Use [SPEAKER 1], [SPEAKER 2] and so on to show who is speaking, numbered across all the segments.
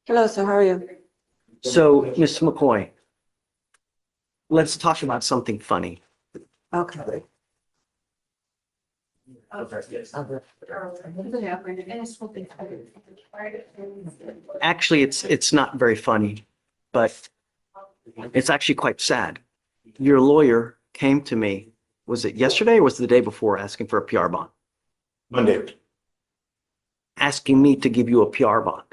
[SPEAKER 1] Hello, sir. How are you?
[SPEAKER 2] So, Miss McCoy, let's talk about something funny.
[SPEAKER 1] Okay.
[SPEAKER 2] Actually, it's not very funny, but it's actually quite sad. Your lawyer came to me, was it yesterday or was it the day before, asking for a PR bond?
[SPEAKER 3] Monday.
[SPEAKER 2] Asking me to give you a PR bond.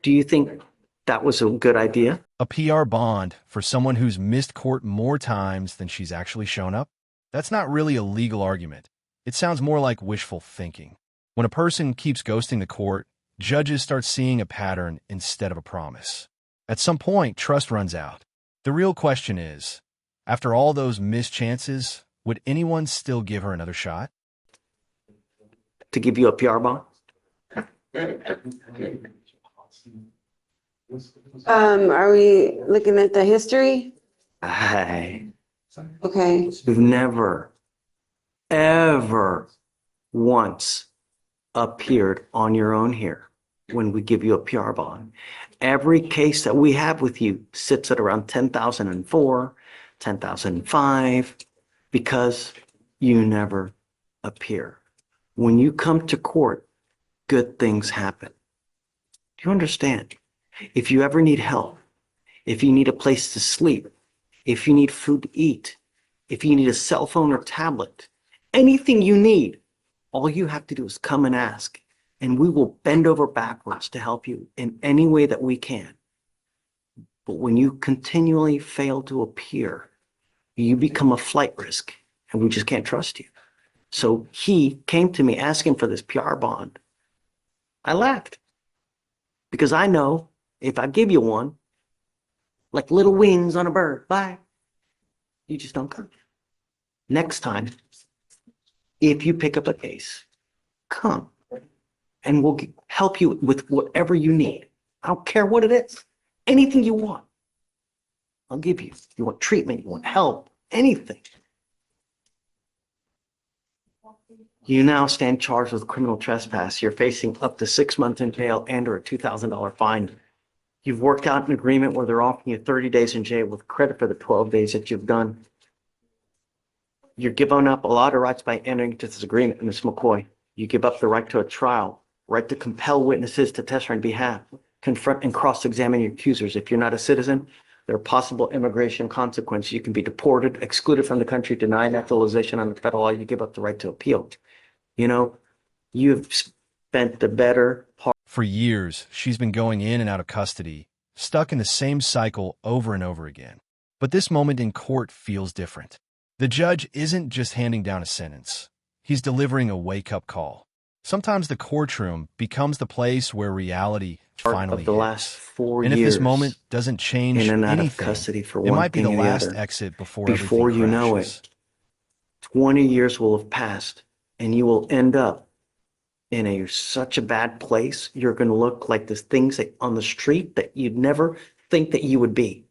[SPEAKER 2] Do you think that was a good idea?
[SPEAKER 4] A PR bond for someone who's missed court more times than she's actually shown up? That's not really a legal argument. It sounds more like wishful thinking. When a person keeps ghosting the court, judges start seeing a pattern instead of a promise. At some point, trust runs out. The real question is, after all those missed chances, would anyone still give her another shot?
[SPEAKER 2] To give you a PR bond?
[SPEAKER 1] Are we looking at the history?
[SPEAKER 2] Hey,
[SPEAKER 1] Okay.
[SPEAKER 2] you've never, ever once appeared on your own here when we give you a PR bond. Every case that we have with you sits at around 10,004, 10,005, because you never appear. When you come to court, good things happen. Do you understand? If you ever need help, if you need a place to sleep, if you need food to eat, if you need a cell phone or tablet, anything you need, all you have to do is come and ask, and we will bend over backwards to help you in any way that we can. But when you continually fail to appear, you become a flight risk, and we just can't trust you. So he came to me asking for this PR bond. I laughed because I know if I give you one, like little wings on a bird, bye, you just don't come. Next time, if you pick up a case, come and we'll help you with whatever you need. I don't care what it is. Anything you want, I'll give you. You want treatment, you want help, anything. You now stand charged with criminal trespass. You're facing up to 6 months in jail and or a $2,000 fine. You've worked out an agreement where they're offering you 30 days in jail with credit for the 12 days that you've done. You're giving up a lot of rights by entering into this agreement, Ms. McCoy. You give up the right to a trial, right to compel witnesses to testify on behalf, confront and cross-examine your accusers. If you're not a citizen, there are possible immigration consequences. You can be deported, excluded from the country, denied naturalization under federal law. You give up the right to appeal. You know, you've spent the better part.
[SPEAKER 4] For years, she's been going in and out of custody, stuck in the same cycle over and over again. But this moment in court feels different. The judge isn't just handing down a sentence. He's delivering a wake-up call. Sometimes the courtroom becomes the place where reality finally
[SPEAKER 2] Of the
[SPEAKER 4] hits.
[SPEAKER 2] last 4
[SPEAKER 4] And if
[SPEAKER 2] years
[SPEAKER 4] this moment doesn't change
[SPEAKER 2] in and out of
[SPEAKER 4] anything,
[SPEAKER 2] custody for
[SPEAKER 4] it
[SPEAKER 2] one
[SPEAKER 4] might be the
[SPEAKER 2] thing or the
[SPEAKER 4] last
[SPEAKER 2] other,
[SPEAKER 4] exit before
[SPEAKER 2] before
[SPEAKER 4] everything
[SPEAKER 2] you know
[SPEAKER 4] crashes.
[SPEAKER 2] it, 20 years will have passed and you will end up in such a bad place. You're going to look like the things on the street that you'd never think that you would be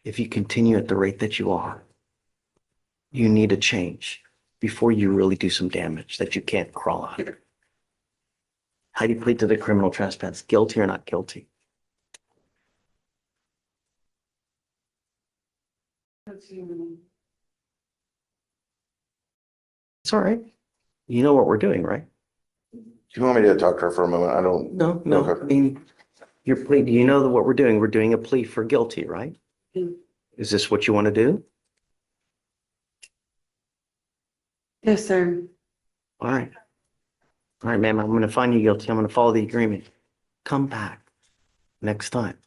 [SPEAKER 2] if you continue at the rate that you are. You need a change before you really do some damage that you can't crawl out of. How do you plead to the criminal trespass? Guilty or not guilty? It's all right. You know what we're doing, right?
[SPEAKER 3] Do you want me to talk to her for a moment? I don't.
[SPEAKER 2] No.
[SPEAKER 3] Okay.
[SPEAKER 2] I mean, your plea, do you know what we're doing? We're doing a plea for guilty, right?
[SPEAKER 1] Mm.
[SPEAKER 2] Is this what you want to do?
[SPEAKER 1] Yes, sir.
[SPEAKER 2] All right. All right, ma'am, I'm going to find you guilty. I'm going to follow the agreement. Come back next time.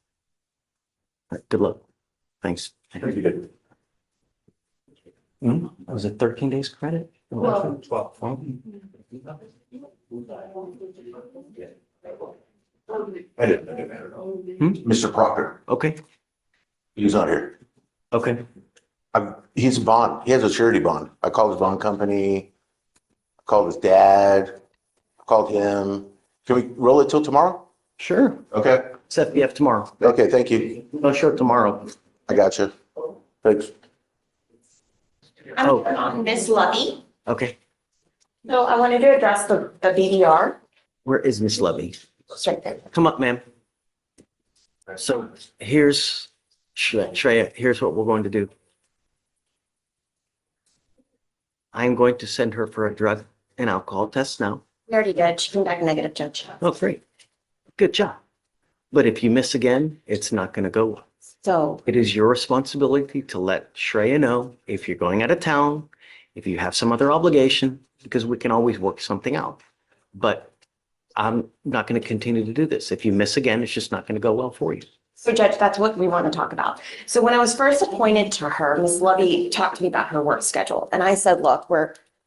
[SPEAKER 2] All right, good luck. Thanks.
[SPEAKER 3] Thank you.
[SPEAKER 2] Was it 13 days credit?
[SPEAKER 3] 12.
[SPEAKER 2] 12.
[SPEAKER 3] I didn't. Mr. Proctor,
[SPEAKER 2] Okay.
[SPEAKER 3] he's not here.
[SPEAKER 2] Okay.
[SPEAKER 3] He's a bond. He has a surety bond. I called his bond company. I called his dad. I called him. Can we roll it till tomorrow?
[SPEAKER 2] Sure.
[SPEAKER 3] Okay.
[SPEAKER 2] Set the F tomorrow.
[SPEAKER 3] Okay, thank you.
[SPEAKER 2] No show tomorrow.
[SPEAKER 3] I got you. Thanks.
[SPEAKER 2] Oh.
[SPEAKER 5] I'm Miss Lovey.
[SPEAKER 2] Okay.
[SPEAKER 5] So I wanted to address the BDR.
[SPEAKER 2] Where is Miss Levy?
[SPEAKER 5] It's right there.
[SPEAKER 2] Come up, ma'am. So here's, Shreya, here's what we're going to do. I'm going to send her for a drug and alcohol test now.
[SPEAKER 5] We already did. She came back negative, Judge.
[SPEAKER 2] Oh, great. Good job. But if you miss again, it's not going to go well.
[SPEAKER 5] So,
[SPEAKER 2] It is your responsibility to let Shreya know if you're going out of town, if you have some other obligation, because we can always work something out. But I'm not going to continue to do this. If you miss again, it's just not going to go well for you.
[SPEAKER 5] so Judge, that's what we want to talk about. So when I was first appointed to her, Ms. Lovey talked to me about her work schedule. And I said, look,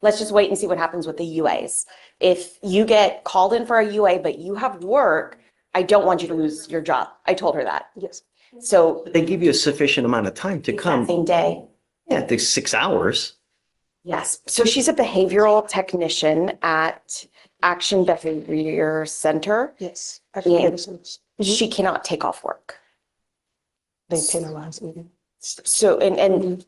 [SPEAKER 5] let's just wait and see what happens with the UAs. If you get called in for a UA, but you have work, I don't want you to lose your job. I told her that.
[SPEAKER 1] Yes.
[SPEAKER 5] So
[SPEAKER 2] They give you a sufficient amount of time to
[SPEAKER 5] that
[SPEAKER 2] come.
[SPEAKER 5] same day.
[SPEAKER 2] Yeah, the 6 hours.
[SPEAKER 5] Yes. So she's a behavioral technician at Action Behavior Center.
[SPEAKER 1] Yes.
[SPEAKER 5] Yeah.
[SPEAKER 1] They
[SPEAKER 5] She cannot take off work.
[SPEAKER 1] penalize me.
[SPEAKER 5] So, and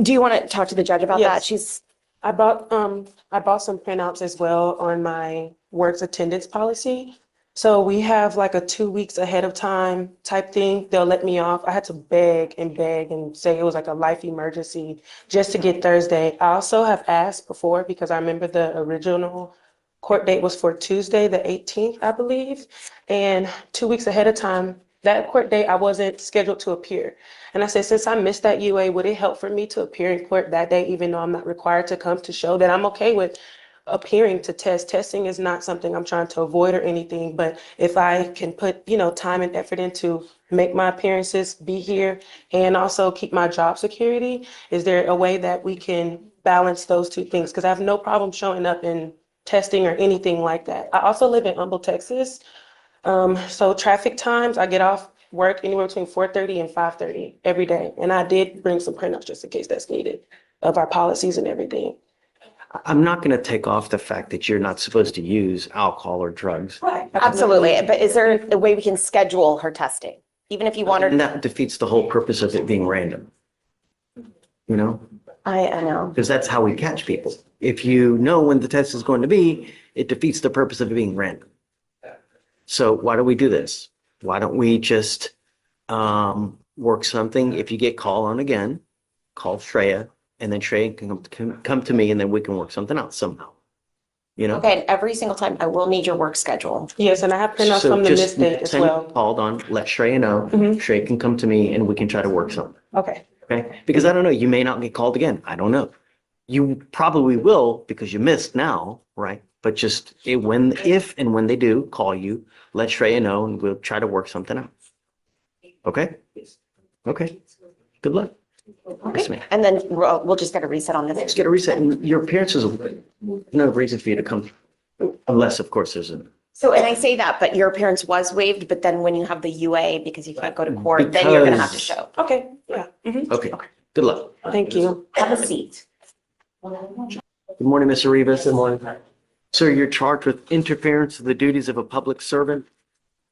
[SPEAKER 5] do you want to talk to the judge about that?
[SPEAKER 1] Yes.
[SPEAKER 5] She's,
[SPEAKER 1] I bought some printouts as well on my work's attendance policy. So we have like a 2 weeks ahead of time type thing. They'll let me off. I had to beg and say it was like a life emergency just to get Thursday. I also have asked before because I remember the original court date was for Tuesday, the 18th, I believe. And 2 weeks ahead of time, that court date, I wasn't scheduled to appear. And I said, since I missed that UA, would it help for me to appear in court that day, even though I'm not required to come, to show that I'm okay with appearing to test? Testing is not something I'm trying to avoid or anything, but if I can put, time and effort into make my appearances, be here, and also keep my job security, is there a way that we can balance those two things? Because I have no problem showing up in testing or anything like that. I also live in Humble, Texas. So traffic times, I get off work anywhere between 4:30 and 5:30 every day. And I did bring some printouts just in case that's needed of our policies and everything.
[SPEAKER 2] I'm not going to take off the fact that you're not supposed to use alcohol or drugs.
[SPEAKER 1] Right.
[SPEAKER 5] absolutely. But is there a way we can schedule her testing? Even if you want
[SPEAKER 2] And
[SPEAKER 5] her,
[SPEAKER 2] that defeats the whole purpose of it being random. You know,
[SPEAKER 5] I know.
[SPEAKER 2] because that's how we catch people. If you know when the test is going to be, it defeats the purpose of it being random. So why do we do this? Why don't we just work something? If you get called on again, call Shreya, and then Shreya can come to me, and then we can work something out somehow.
[SPEAKER 5] Okay, and every single time I will need your work schedule.
[SPEAKER 1] Yes, and I have printouts
[SPEAKER 2] So
[SPEAKER 1] from the
[SPEAKER 2] just
[SPEAKER 1] missed date as
[SPEAKER 2] send
[SPEAKER 1] well.
[SPEAKER 2] called on, let Shreya know.
[SPEAKER 1] Mhm.
[SPEAKER 2] Shreya can come to me, and we can try to work something.
[SPEAKER 1] Okay.
[SPEAKER 2] Okay, because I don't know, you may not get called again. I don't know. You probably will because you missed now, right? But just if and when they do call you, let Shreya know and we'll try to work something out. Okay? Okay. Good luck. Yes, ma'am.
[SPEAKER 5] And then we'll just get a reset on
[SPEAKER 2] Let's
[SPEAKER 5] this.
[SPEAKER 2] get a reset. And your appearances, no reason for you to come, unless, of course, there's a.
[SPEAKER 5] So, and I say that, but your appearance was waived, but then when you have the UA, because you can't go to court, then you're gonna have to show.
[SPEAKER 1] Okay. Yeah. Mhm.
[SPEAKER 2] Okay, good luck.
[SPEAKER 1] Thank you.
[SPEAKER 5] Have a seat.
[SPEAKER 2] Good morning, Mr. Rivas. Good morning. Sir, you're charged with interference with the duties of a public servant.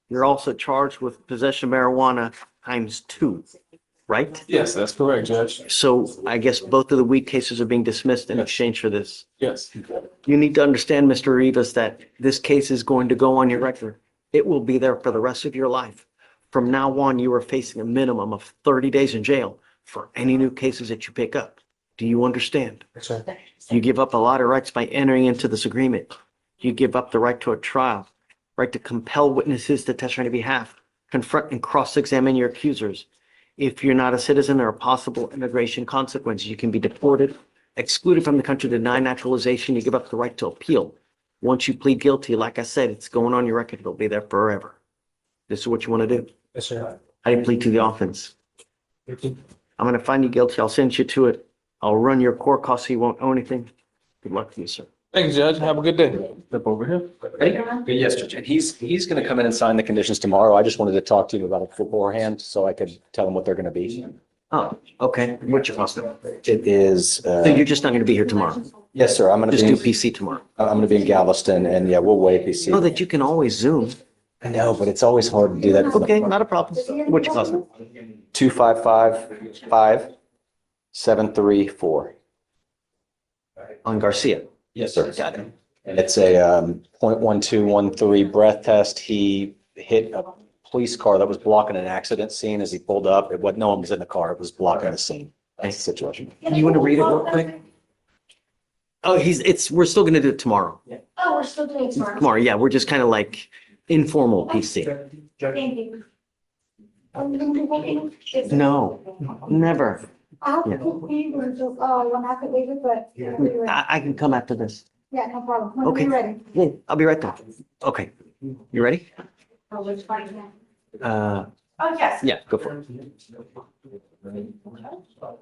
[SPEAKER 2] You're also charged with possession of marijuana ×2, right?
[SPEAKER 6] Yes, that's correct, Judge.
[SPEAKER 2] So I guess both of the weak cases are being dismissed in exchange for this.
[SPEAKER 6] Yes.
[SPEAKER 2] You need to understand, Mr. Rivas, that this case is going to go on your record. It will be there for the rest of your life. From now on, you are facing a minimum of 30 days in jail for any new cases that you pick up. Do you understand?
[SPEAKER 6] That's right.
[SPEAKER 2] You give up a lot of rights by entering into this agreement. You give up the right to a trial, right to compel witnesses to testify on your behalf, confront and cross-examine your accusers. If you're not a citizen, there are possible immigration consequences. You can be deported, excluded from the country, denied naturalization. You give up the right to appeal. Once you plead guilty, like I said, it's going on your record. It'll be there forever. This is what you want to do.
[SPEAKER 6] Yes, sir.
[SPEAKER 2] How do you plead to the offense? I'm going to find you guilty. I'll send you to it. I'll run your court costs so you won't owe anything. Good luck to you, sir.
[SPEAKER 6] Thank you, Judge. Have a good day. Step over here.
[SPEAKER 7] Yes, Judge. And he's going to come in and sign the conditions tomorrow. I just wanted to talk to you about it beforehand so I could tell him what they're going to be.
[SPEAKER 2] Oh, okay. What's your cost? So
[SPEAKER 7] It is,
[SPEAKER 2] you're just not going to be here tomorrow?
[SPEAKER 7] yes, sir. I'm going
[SPEAKER 2] Just do
[SPEAKER 7] to be,
[SPEAKER 2] PC tomorrow?
[SPEAKER 7] I'm going to be in Galveston and yeah, we'll wait to see.
[SPEAKER 2] Know that you can always Zoom.
[SPEAKER 7] I know, but it's always hard to do that.
[SPEAKER 2] Okay, not a problem. What's your cost?
[SPEAKER 7] 255-5734.
[SPEAKER 2] On Garcia.
[SPEAKER 7] Yes, sir.
[SPEAKER 2] Got it.
[SPEAKER 7] And it's a .1213 breath test. He hit a police car that was blocking an accident scene as he pulled up. It was, no one was in the car. It was blocking the scene. That's the situation.
[SPEAKER 2] You want to read it real quick? Oh, we're still gonna do it tomorrow.
[SPEAKER 8] Oh, we're still doing it tomorrow.
[SPEAKER 2] Tomorrow, yeah, we're just kind of like informal PC.
[SPEAKER 8] Thank you.
[SPEAKER 2] No, never.
[SPEAKER 8] I have
[SPEAKER 2] Yeah.
[SPEAKER 8] to leave or just, one have to leave it, but yeah, I'll be ready.
[SPEAKER 2] I can come after this.
[SPEAKER 8] Yeah, no problem. When are
[SPEAKER 2] Okay.
[SPEAKER 8] you ready?
[SPEAKER 2] Yeah, I'll be right there. Okay, you ready?
[SPEAKER 8] Oh, which part?
[SPEAKER 5] Oh, yes.
[SPEAKER 2] Yeah, go for it.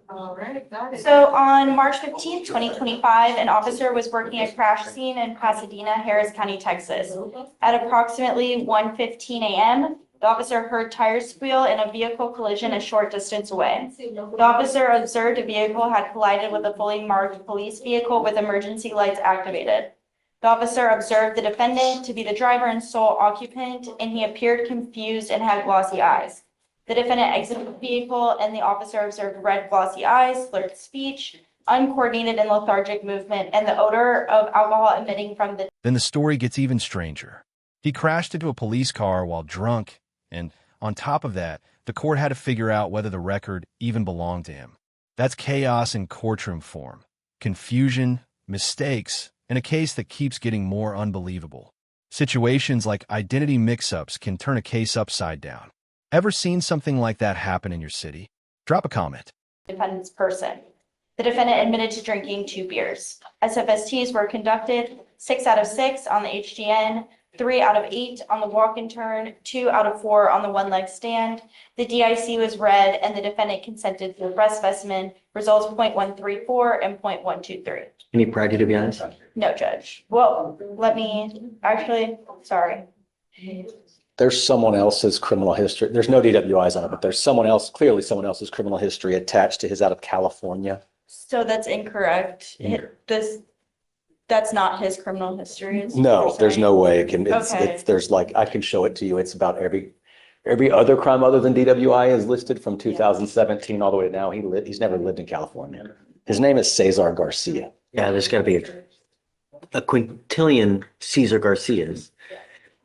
[SPEAKER 8] All right, got it.
[SPEAKER 9] So on March 15th, 2025, an officer was working a crash scene in Pasadena, Harris County, Texas. At approximately 1:15 a.m., the officer heard tires squeal and a vehicle collision a short distance away. The officer observed a vehicle had collided with a fully marked police vehicle with emergency lights activated. The officer observed the defendant to be the driver and sole occupant, and he appeared confused and had glossy eyes. The defendant exited the vehicle, and the officer observed red glossy eyes, slurred speech, uncoordinated and lethargic movement, and the odor of alcohol emitting from the
[SPEAKER 4] Then the story gets even stranger. He crashed into a police car while drunk, and on top of that, the court had to figure out whether the record even belonged to him. That's chaos in courtroom form. Confusion, mistakes, and a case that keeps getting more unbelievable. Situations like identity mix-ups can turn a case upside down. Ever seen something like that happen in your city? Drop a comment.
[SPEAKER 9] defendant's person. The defendant admitted to drinking 2 beers. SFSTs were conducted, 6 out of 6 on the HGN, 3 out of 8 on the walk and turn, 2 out of 4 on the one-leg stand. The DIC was read and the defendant consented to the breath specimen, results 0.134 and 0.123.
[SPEAKER 2] Any pride to be honest?
[SPEAKER 9] No, Judge. Well, sorry.
[SPEAKER 7] There's someone else's criminal history. There's no DWIs on it, but there's someone else, clearly someone else's criminal history attached to his out of California.
[SPEAKER 9] So that's incorrect. That's not his criminal history. is what
[SPEAKER 7] No,
[SPEAKER 9] you're
[SPEAKER 7] there's
[SPEAKER 9] saying?
[SPEAKER 7] no way it can,
[SPEAKER 9] Okay.
[SPEAKER 7] there's like, I can show it to you. It's about every other crime other than DWI is listed from 2017 all the way to now. He's never lived in California. His name is Cesar Garcia.
[SPEAKER 2] Yeah, there's gotta be a quintillion Cesar Garcias.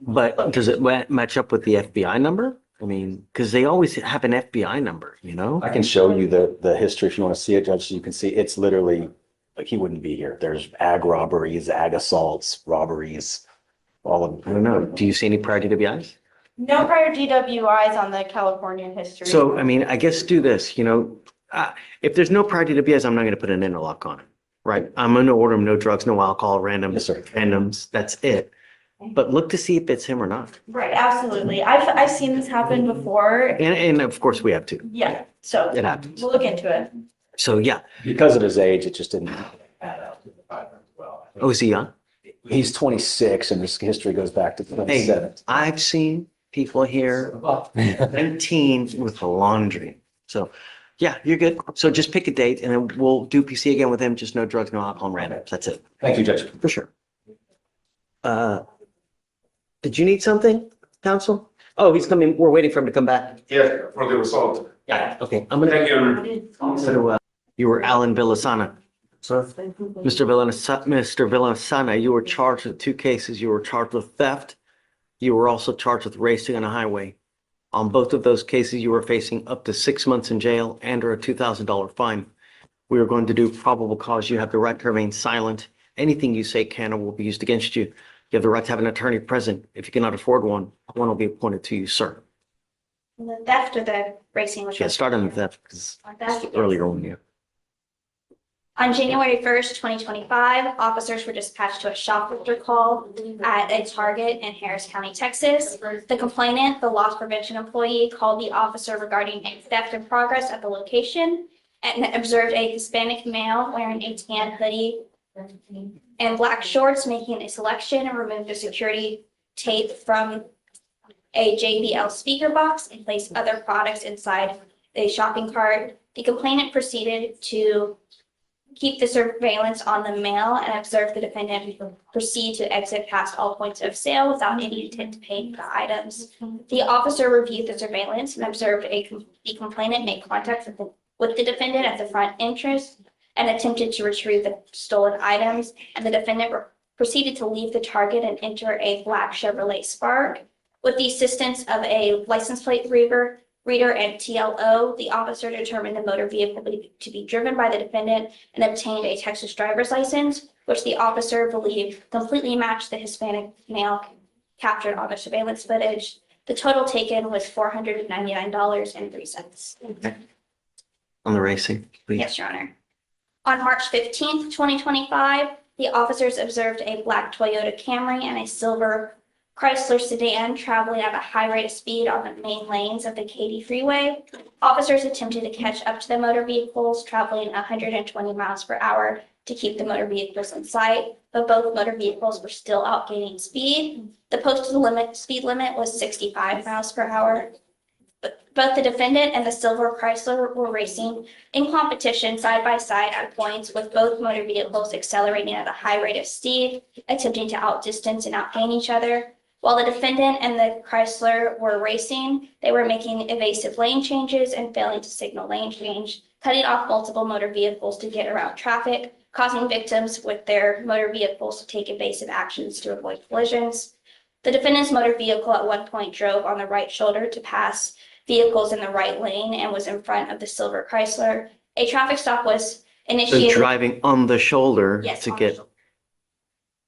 [SPEAKER 2] But does it match up with the FBI number? I mean, because they always have an FBI number, you know?
[SPEAKER 7] I can show you the history if you want to see it, Judge, so you can see it's literally like he wouldn't be here. There's ag robberies, ag assaults, robberies, all of
[SPEAKER 2] I don't know. Do you see any prior DWIs?
[SPEAKER 9] No prior DWIs on the California history.
[SPEAKER 2] So, I mean, I guess do this, if there's no prior DWIs, I'm not gonna put an interlock on it, right? I'm gonna order him no drugs, no alcohol,
[SPEAKER 7] Yes, sir.
[SPEAKER 2] randoms, that's it. But look to see if it's him or not.
[SPEAKER 9] Right, absolutely. I've seen this happen before.
[SPEAKER 2] And of course we have to.
[SPEAKER 9] Yeah, so
[SPEAKER 2] It happens.
[SPEAKER 9] we'll look into it.
[SPEAKER 2] So, yeah.
[SPEAKER 7] because of his age, it just didn't add up.
[SPEAKER 2] Oh, is he young?
[SPEAKER 7] He's 26 and his history goes back to 27.
[SPEAKER 2] I've seen people here 19 with the laundry. So, yeah, you're good. So just pick a date and then we'll do PC again with him. Just no drugs, no alcohol, and randoms. That's it.
[SPEAKER 7] Thank you, Judge.
[SPEAKER 2] For sure. Did you need something, counsel? Oh, he's coming. We're waiting for him to come back.
[SPEAKER 10] Yes, for the result.
[SPEAKER 2] Yeah. Okay. I'm gonna.
[SPEAKER 10] Thank you.
[SPEAKER 2] So, you were Alan Villasana.
[SPEAKER 6] Sir?
[SPEAKER 2] Mr. Villasana, you were charged with 2 cases. You were charged with theft. You were also charged with racing on a highway. On both of those cases, you were facing up to 6 months in jail and or a $2,000 fine. We are going to do probable cause. You have the right to remain silent. Anything you say can or will be used against you. You have the right to have an attorney present. If you cannot afford one will be appointed to you, sir.
[SPEAKER 8] The theft or the racing?
[SPEAKER 2] Yeah, start on the theft because it's the earlier one, yeah.
[SPEAKER 8] On January 1st, 2025, officers were dispatched to a shoplifter call at a Target in Harris County, Texas. The complainant, the loss prevention employee, called the officer regarding a theft in progress at the location and observed a Hispanic male wearing a tan hoodie and black shorts making a selection and removed the security tape from a JBL speaker box and placed other products inside a shopping cart. The complainant proceeded to keep the surveillance on the male and observe the defendant proceed to exit past all points of sale without any intent to pay for the items. The officer reviewed the surveillance and observed the complainant make contact with the defendant at the front entrance and attempted to retrieve the stolen items, and the defendant proceeded to leave the Target and enter a black Chevrolet Spark With the assistance of a license plate reader and TLO, the officer determined the motor vehicle to be driven by the defendant and obtained a Texas driver's license, which the officer believed completely matched the Hispanic male captured on the surveillance footage. The total taken was $499.03.
[SPEAKER 2] On the racing, please.
[SPEAKER 8] Yes, Your Honor. On March 15th, 2025, the officers observed a black Toyota Camry and a silver Chrysler sedan traveling at a high rate of speed on the main lanes of the Katy Freeway. Officers attempted to catch up to the motor vehicles traveling 120 miles per hour to keep the motor vehicles in sight, but both motor vehicles were still outgaining speed. The posted speed limit was 65 miles per hour. Both the defendant and the silver Chrysler were racing in competition side by side at points, with both motor vehicles accelerating at a high rate of speed, attempting to outdistance and outgain each other. While the defendant and the Chrysler were racing, they were making evasive lane changes and failing to signal lane change, cutting off multiple motor vehicles to get around traffic, causing victims with their motor vehicles to take evasive actions to avoid collisions. The defendant's motor vehicle at one point drove on the right shoulder to pass vehicles in the right lane and was in front of the silver Chrysler. A traffic stop was
[SPEAKER 2] So
[SPEAKER 8] initiated.
[SPEAKER 2] driving on the shoulder
[SPEAKER 8] Yes,
[SPEAKER 2] to
[SPEAKER 8] on the
[SPEAKER 2] get,
[SPEAKER 8] shoulder.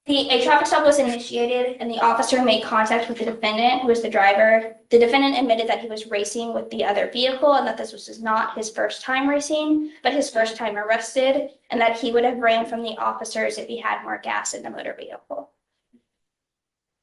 [SPEAKER 8] A traffic stop was initiated and the officer made contact with the defendant, who was the driver. The defendant admitted that he was racing with the other vehicle and that this was not his first time racing, but his first time arrested, and that he would have ran from the officers if he had more gas in the motor vehicle.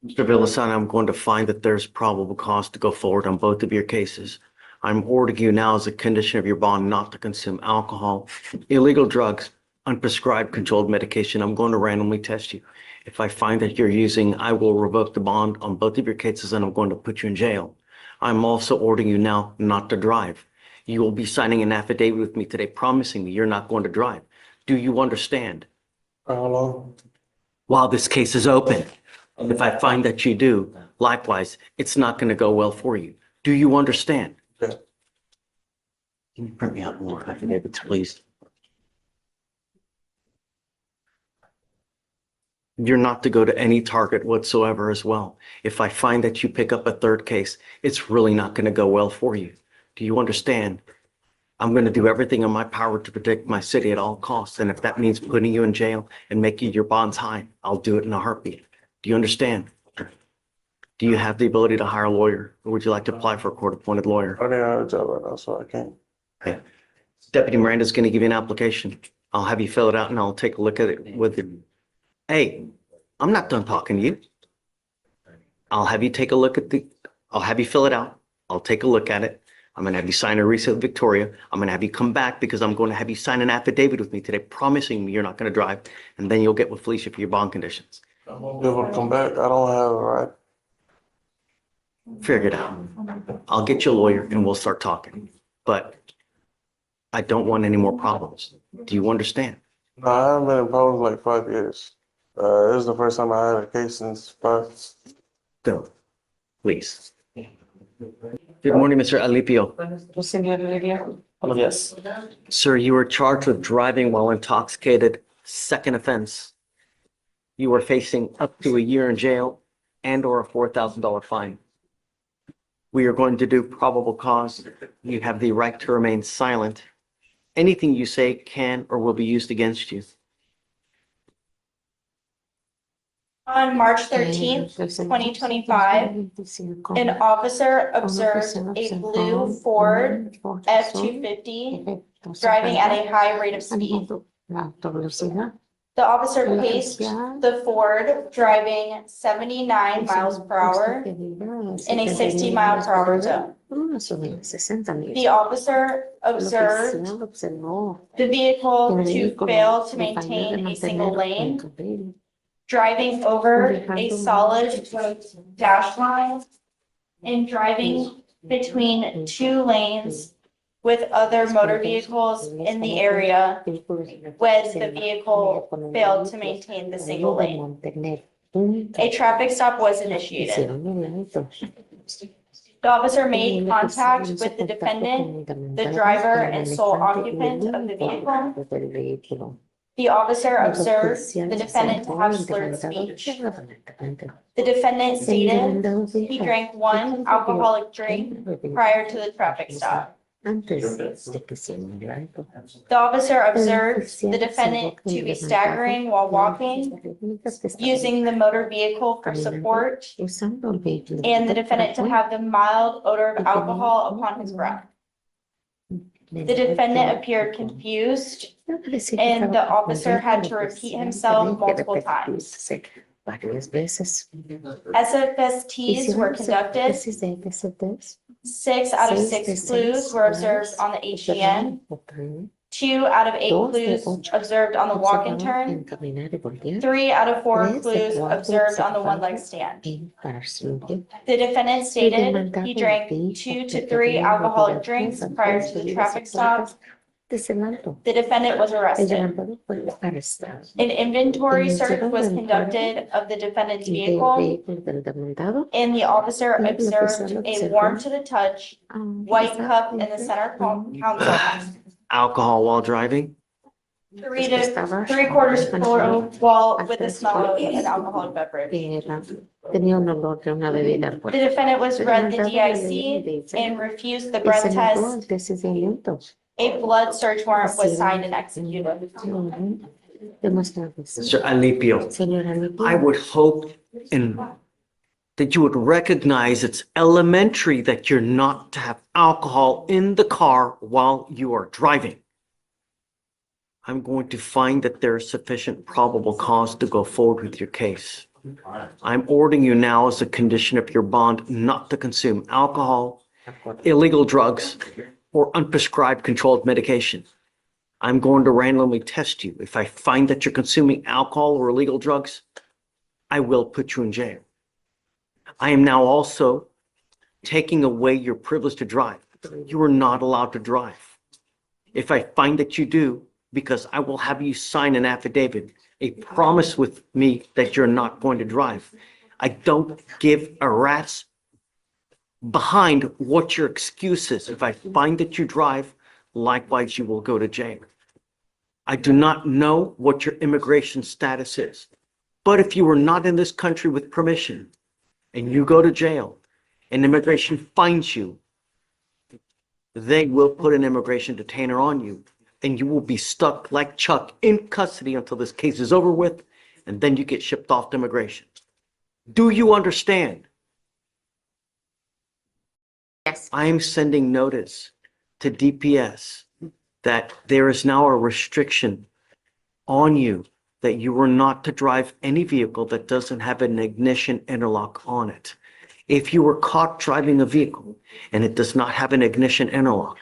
[SPEAKER 2] Mr. Villasana, I'm going to find that there's probable cause to go forward on both of your cases. I'm ordering you now as a condition of your bond not to consume alcohol, illegal drugs, unprescribed controlled medication. I'm going to randomly test you. If I find that you're using, I will revoke the bond on both of your cases and I'm going to put you in jail. I'm also ordering you now not to drive. You will be signing an affidavit with me today promising me you're not going to drive. Do you understand?
[SPEAKER 6] How long?
[SPEAKER 2] While this case is open, and if I find that you do, likewise, it's not going to go well for you. Do you understand?
[SPEAKER 6] Yeah.
[SPEAKER 2] Can you print me out more affidavits, please? You're not to go to any target whatsoever as well. If I find that you pick up a third case, it's really not going to go well for you. Do you understand? I'm going to do everything in my power to protect my city at all costs. And if that means putting you in jail and making your bonds high, I'll do it in a heartbeat. Do you understand? Do you have the ability to hire a lawyer, or would you like to apply for a court-appointed lawyer?
[SPEAKER 6] I don't have a job right now, so I can't.
[SPEAKER 2] Okay. Deputy Miranda's going to give you an application. I'll have you fill it out and I'll take a look at it with you. Hey, I'm not done talking to you. I'll have you take a look at I'll have you fill it out. I'll take a look at it. I'm going to have you sign a receipt with Victoria. I'm going to have you come back because I'm going to have you sign an affidavit with me today promising me you're not going to drive. And then you'll get with Fleischer for your bond conditions.
[SPEAKER 6] I won't be able to come back. I don't have a ride.
[SPEAKER 2] Figure it out. I'll get you a lawyer and we'll start talking. But I don't want any more problems. Do you understand?
[SPEAKER 6] No, I haven't been in problems like 5 years. This is the first time I had a case since 5.
[SPEAKER 2] Go, please. Good morning, Mr. Alipio.
[SPEAKER 6] Yes.
[SPEAKER 2] Sir, you were charged with driving while intoxicated, second offense. You are facing up to a year in jail and or a $4,000 fine. We are going to do probable cause. You have the right to remain silent. Anything you say can or will be used against you.
[SPEAKER 9] On March 13th, 2025, an officer observed a blue Ford F-250 driving at a high rate of speed. The officer paced the Ford driving 79 miles per hour in a 60-mile-per-hour zone. The officer observed the vehicle to fail to maintain a single lane, driving over a solid dash line, and driving between 2 lanes with other motor vehicles in the area when the vehicle failed to maintain the single lane. A traffic stop was initiated. The officer made contact with the defendant, the driver and sole occupant of the vehicle. The officer observed the defendant to have slurred speech. The defendant stated he drank one alcoholic drink prior to the traffic stop. The officer observed the defendant to be staggering while walking, using the motor vehicle for support, and the defendant to have the mild odor of alcohol upon his breath. The defendant appeared confused, and the officer had to repeat himself multiple times. SFSTs were conducted. 6 out of 6 clues were observed on the HGN. 2 out of 8 clues observed on the walk and turn. 3 out of 4 clues observed on the one-leg stand. The defendant stated he drank 2 to 3 alcoholic drinks prior to the traffic stop. The defendant was arrested. An inventory search was conducted of the defendant's vehicle, and the officer observed a warm to the touch white cup in the center console.
[SPEAKER 2] Alcohol while driving?
[SPEAKER 9] 3 to 3/4 full while with the smell of an alcoholic beverage. The defendant was read the DIC and refused the breath test. A blood search warrant was signed and executed.
[SPEAKER 2] Mr. Alipio, I would hope that you would recognize it's elementary that you're not to have alcohol in the car while you are driving. I'm going to find that there is sufficient probable cause to go forward with your case. I'm ordering you now as a condition of your bond not to consume alcohol, illegal drugs, or unprescribed controlled medication. I'm going to randomly test you. If I find that you're consuming alcohol or illegal drugs, I will put you in jail. I am now also taking away your privilege to drive. You are not allowed to drive. If I find that you do, because I will have you sign an affidavit, a promise with me that you're not going to drive. I don't give a rat's behind what your excuse is. If I find that you drive, likewise, you will go to jail. I do not know what your immigration status is, but if you were not in this country with permission and you go to jail and immigration finds you, they will put an immigration detainer on you and you will be stuck like Chuck in custody until this case is over with, and then you get shipped off to immigration. Do you understand?
[SPEAKER 11] Yes.
[SPEAKER 2] I am sending notice to DPS that there is now a restriction on you that you are not to drive any vehicle that doesn't have an ignition interlock on it. If you were caught driving a vehicle and it does not have an ignition interlock,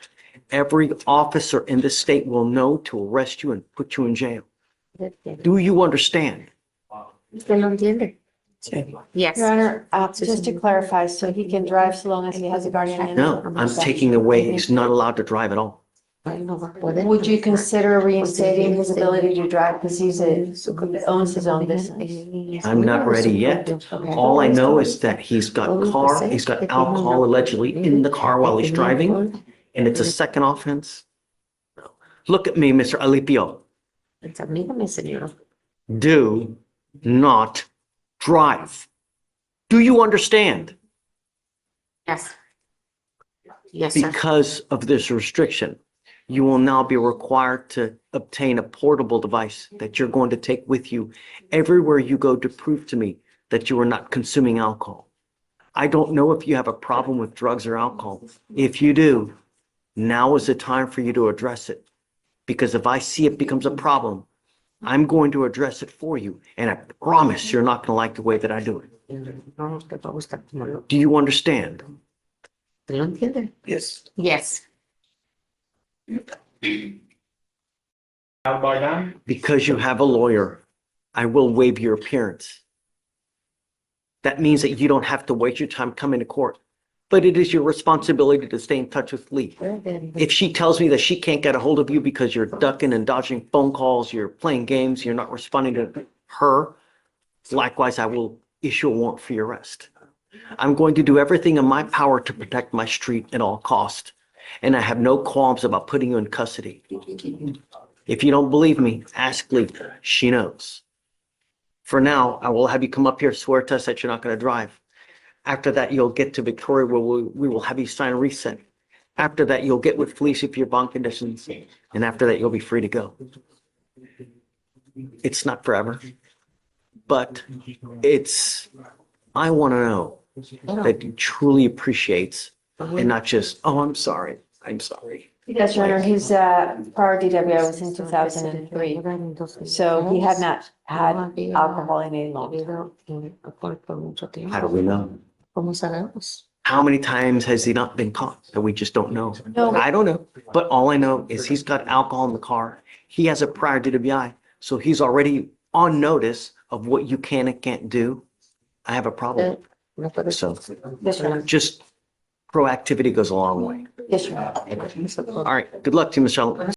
[SPEAKER 2] every officer in the state will know to arrest you and put you in jail. Do you understand?
[SPEAKER 11] Yes.
[SPEAKER 12] Your Honor, just to clarify, so he can drive so long as he has a guardian angel?
[SPEAKER 2] No, I'm taking away, he's not allowed to drive at all.
[SPEAKER 12] Would you consider reinstating his ability to drive because owns his own business?
[SPEAKER 2] I'm not ready yet. All I know is that he's got alcohol allegedly in the car while he's driving, and it's a second offense. Look at me, Mr. Alipio. Do not drive. Do you understand?
[SPEAKER 11] Yes. Yes, sir.
[SPEAKER 2] Because of this restriction, you will now be required to obtain a portable device that you're going to take with you everywhere you go to prove to me that you are not consuming alcohol. I don't know if you have a problem with drugs or alcohol. If you do, now is the time for you to address it. Because if I see it becomes a problem, I'm going to address it for you. And I promise you're not going to like the way that I do it. Do you understand?
[SPEAKER 3] Yes.
[SPEAKER 11] Yes.
[SPEAKER 2] Because you have a lawyer, I will waive your appearance. That means that you don't have to waste your time coming to court. But it is your responsibility to stay in touch with Lee. If she tells me that she can't get a hold of you because you're ducking and dodging phone calls, you're playing games, you're not responding to her, likewise, I will issue a warrant for your arrest. I'm going to do everything in my power to protect my street at all costs. And I have no qualms about putting you in custody. If you don't believe me, ask Lee. She knows. For now, I will have you come up here, swear to us that you're not going to drive. After that, you'll get to Victoria where we will have you sign a reset. After that, you'll get with Felicia for your bond conditions. And after that, you'll be free to go. It's not forever, but I want to know that he truly appreciates and not just, oh, I'm sorry.
[SPEAKER 12] Yes, Your Honor, his prior DWI was in 2003, so he had not had alcohol in any long time.
[SPEAKER 2] How do we know? How many times has he not been caught that we just don't know?
[SPEAKER 12] No.
[SPEAKER 2] I don't know, but all I know is he's got alcohol in the car. He has a prior DWI, so he's already on notice of what you can and can't do. I have a problem. So
[SPEAKER 12] Yes, Your Honor.
[SPEAKER 2] just proactivity goes a long way.
[SPEAKER 12] Yes, Your Honor.
[SPEAKER 2] All right, good luck to you, Michelle.